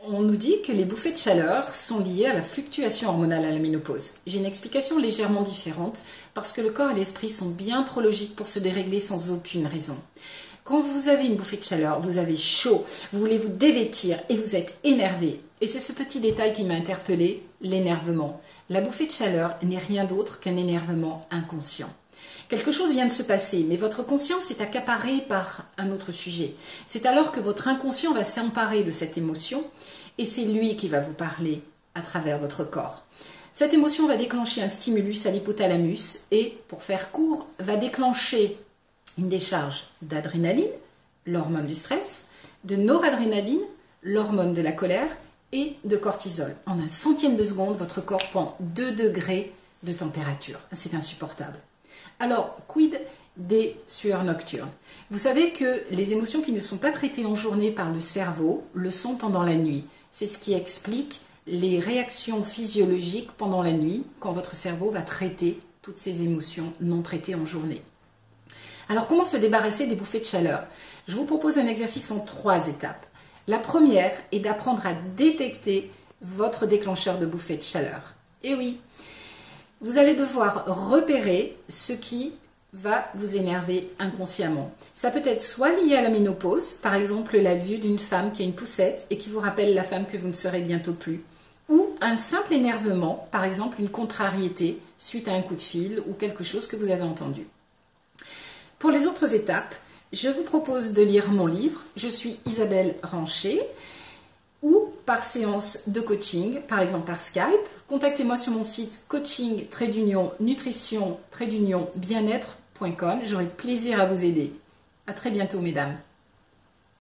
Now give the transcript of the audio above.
On nous dit que les bouffées de chaleur sont liées à la fluctuation hormonale à la ménopause. J'ai une explication légèrement différente parce que le corps et l'esprit sont bien trop logiques pour se dérégler sans aucune raison. Quand vous avez une bouffée de chaleur, vous avez chaud, vous voulez vous dévêtir et vous êtes énervé. Et c'est ce petit détail qui m'a interpellé, l'énervement. La bouffée de chaleur n'est rien d'autre qu'un énervement inconscient. Quelque chose vient de se passer, mais votre conscience est accaparée par un autre sujet. C'est alors que votre inconscient va s'emparer de cette émotion et c'est lui qui va vous parler à travers votre corps. Cette émotion va déclencher un stimulus à l'hypothalamus et, pour faire court, va déclencher une décharge d'adrénaline, l'hormone du stress, de noradrénaline, l'hormone de la colère, et de cortisol. En un centième de seconde, votre corps prend 2 degrés de température. C'est insupportable. Alors, quid des sueurs nocturnes? Vous savez que les émotions qui ne sont pas traitées en journée par le cerveau le sont pendant la nuit. C'est ce qui explique les réactions physiologiques pendant la nuit, quand votre cerveau va traiter toutes ces émotions non traitées en journée. Alors, comment se débarrasser des bouffées de chaleur? Je vous propose un exercice en 3 étapes. La première est d'apprendre à détecter votre déclencheur de bouffées de chaleur. Et oui, vous allez devoir repérer ce qui va vous énerver inconsciemment. Ça peut être soit lié à la ménopause, par exemple la vue d'une femme qui a une poussette et qui vous rappelle la femme que vous ne serez bientôt plus, ou un simple énervement, par exemple une contrariété suite à un coup de fil ou quelque chose que vous avez entendu. Pour les autres étapes, je vous propose de lire mon livre « Je suis Isabelle Ranchet » ou par séance de coaching, par exemple par Skype. Contactez-moi sur mon site coaching-nutrition-bien-être.com. J'aurai plaisir à vous aider. À très bientôt, mesdames.